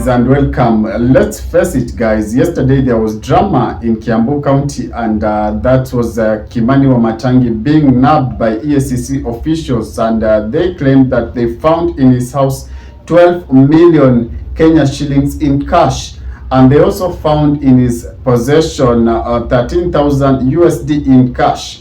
guys, and welcome. Let's face it, guys. Yesterday there was drama in Kiambu County, and that was Kimani Wamatangi being nabbed by EACC officials, and they claimed that they found in his house 12 million Kenya shillings in cash, and they also found in his possession 13,000 USD in cash.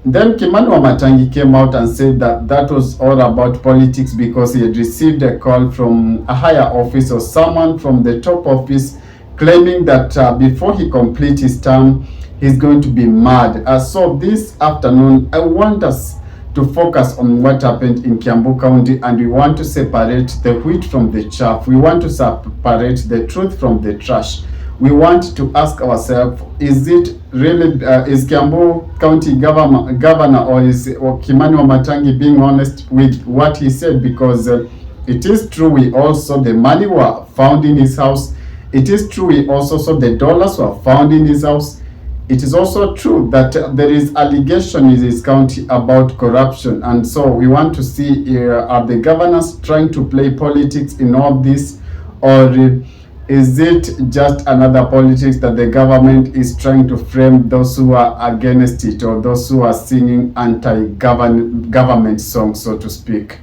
Then Kimani Wamatangi came out and said that that was all about politics because he had received a call from a higher office or someone from the top office claiming that before he completes his term, he's going to be mad. So this afternoon, I want us to focus on what happened in Kiambu County, and we want to separate the wheat from the chaff. We want to separate the truth from the trash. We want to ask ourselves, is it really, is Kiambu County governor or is Kimani Wamatangi being honest with what he said? Because it is true we also, the money were found in his house. It is true we also saw the dollars were found in his house. It is also true that there is allegation in his county about corruption. And so we want to see, are the governors trying to play politics in all this, or is it just another politics that the government is trying to frame those who are against it, or those who are singing anti-government songs, so to speak?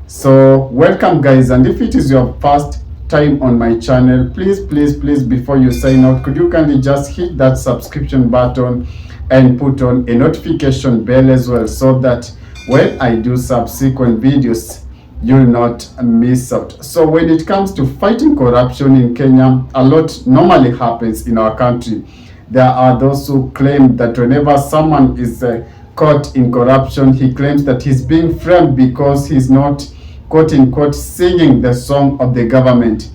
So welcome, guys, and if it is your first time on my channel, please before you sign out, could you kindly just hit that subscription button and put on a notification bell as well, so that when I do subsequent videos you'll not miss out. So when it comes to fighting corruption in Kenya, a lot normally happens in our country. There are those who claim that whenever someone is caught in corruption, he claims that he's being framed because he's not, quote unquote, singing the song of the government.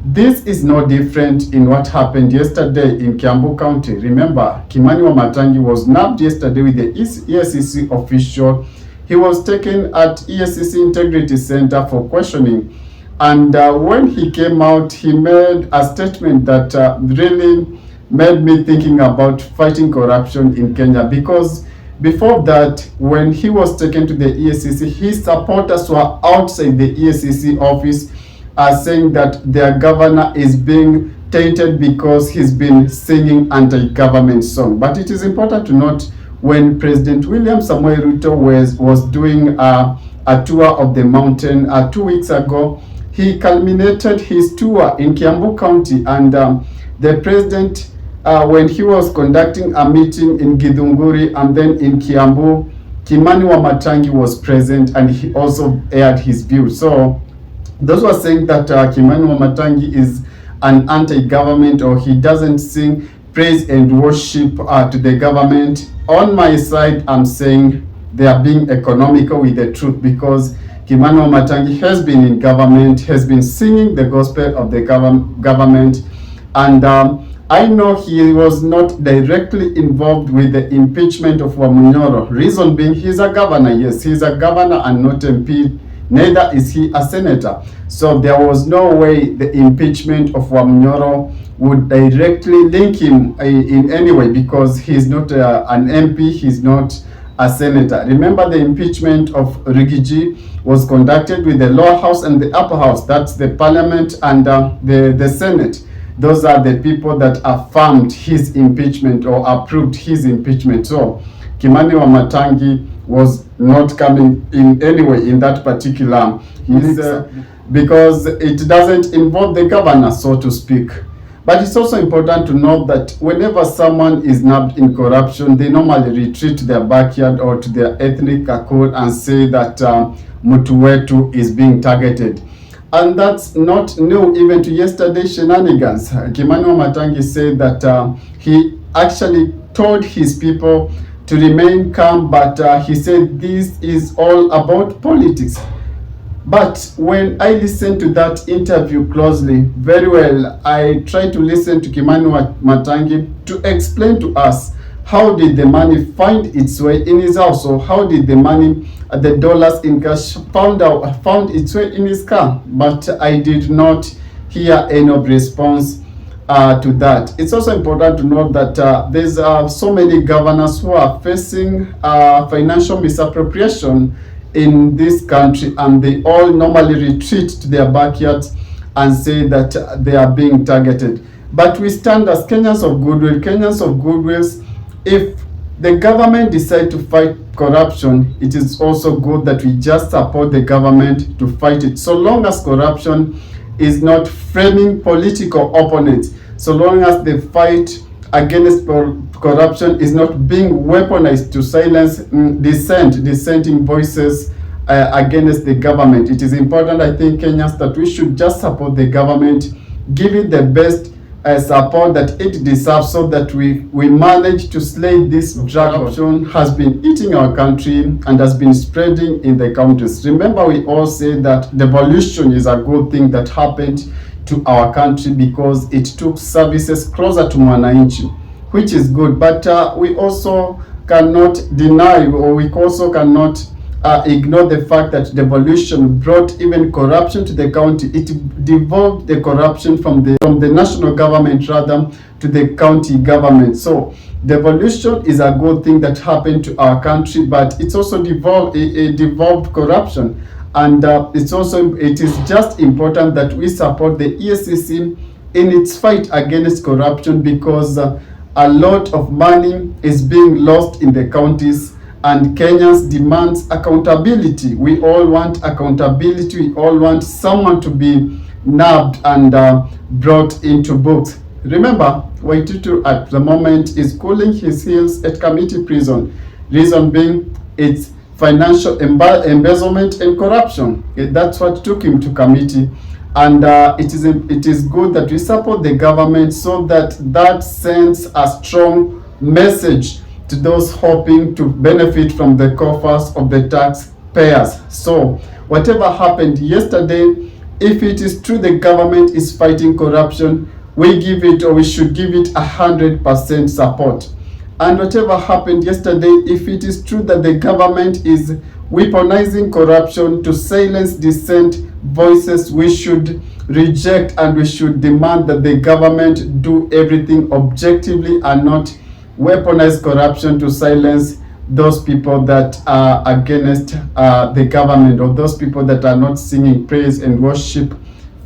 This is no different in what happened yesterday in Kiambu County. Remember, Kimani Wamatangi was nabbed yesterday with the EACC official. He was taken at EACC Integrity Center for questioning, and when he came out, he made a statement that really made me thinking about fighting corruption in Kenya, because before that, when he was taken to the EACC, his supporters were outside the EACC office saying that their governor is being tainted because he's been singing anti-government song. But it is important to note, when President William Samoei Ruto was doing a tour of the mountain 2 weeks ago, he culminated his tour in Kiambu County, and the president, when he was conducting a meeting in Githunguri and then in Kiambu, Kimani Wamatangi was present and he also aired his views. So those were saying that Kimani Wamatangi is an anti-government, or he doesn't sing praise and worship to the government. On my side, I'm saying they are being economical with the truth, because Kimani Wamatangi has been in government, has been singing the gospel of the government, and I know he was not directly involved with the impeachment of Wamunyoro. Reason being, he's a governor. Yes, he's a governor and not MP. Neither is he a senator. So there was no way the impeachment of Wamunyoro would directly link him in any way, because he's not an MP, he's not a senator. Remember, the impeachment of Rigiji was conducted with the lower house and the upper house. That's the parliament and the senate. Those are the people that affirmed his impeachment or approved his impeachment. So Kimani Wamatangi was not coming in any way in that particular because it doesn't involve the governor, so to speak. But it's also important to note that whenever someone is nabbed in corruption, they normally retreat to their backyard or to their ethnic code and say that Mutu wetu is being targeted. And that's not new even to yesterday's shenanigans. Kimani Wamatangi said that he actually told his people to remain calm, but he said this is all about politics. But when I listened to that interview closely, very well, I tried to listen to Kimani Wamatangi to explain to us, how did the money find its way in his house, or how did the money, the dollars in cash, found its way in his car? But I did not hear any response to that. It's also important to note that there's so many governors who are facing financial misappropriation in this country, and they all normally retreat to their backyards and say that they are being targeted. But we stand as Kenyans of goodwill, if the government decide to fight corruption, it is also good that we just support the government to fight it, so long as corruption is not framing political opponents, so long as the fight against corruption is not being weaponized to silence dissenting voices against the government. It is important, I think, Kenyans, that we should just support the government, give it the best support that it deserves, so that we manage to slay this drug. Corruption has been eating our country and has been spreading in the counties. Remember, we all say that devolution is a good thing that happened to our country because it took services closer to mwananchi, which is good. But we also cannot deny, or we also cannot ignore the fact that devolution brought even corruption to the county. It devolved the corruption from the national government rather to the county government. So devolution is a good thing that happened to our country, but it's also devolved corruption. And it is just important that we support the EACC in its fight against corruption, because a lot of money is being lost in the counties, and Kenyans demands accountability. We all want accountability. We all want someone to be nabbed and brought into books. Remember, Waititu at the moment is cooling his heels at Committee prison. Reason being, it's financial embezzlement and corruption. That's what took him to committee. And it is good that we support the government, so that sends a strong message to those hoping to benefit from the coffers of the taxpayers. So whatever happened yesterday, if it is true the government is fighting corruption, we should give it 100% support. And whatever happened yesterday, if it is true that the government is weaponizing corruption to silence dissent voices, we should reject and we should demand that the government do everything objectively and not weaponize corruption to silence those people that are against the government, or those people that are not singing praise and worship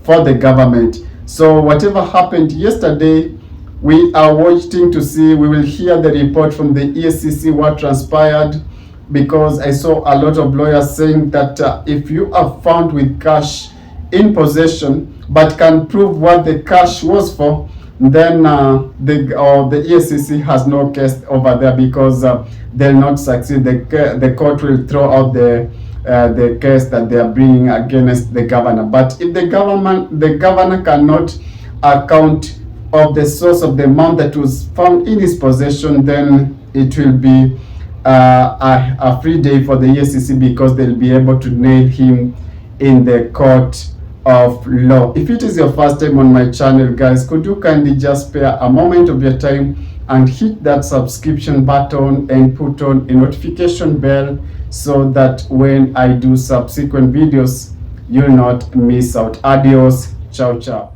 for the government. So whatever happened yesterday, we are waiting to see. We will hear the report from the EACC what transpired, because I saw a lot of lawyers saying that if you are found with cash in possession but can prove what the cash was for, then the EACC has no case over there, because they'll not succeed. The court will throw out the case that they are bringing against the governor. But if the governor cannot account of the source of the amount that was found in his possession, then it will be a free day for the EACC, because they'll be able to nail him in the court of law. If it is your first time on my channel, guys, could you kindly just spare a moment of your time and hit that subscription button and put on a notification bell, so that when I do subsequent videos, you'll not miss out. Adios. Ciao, ciao.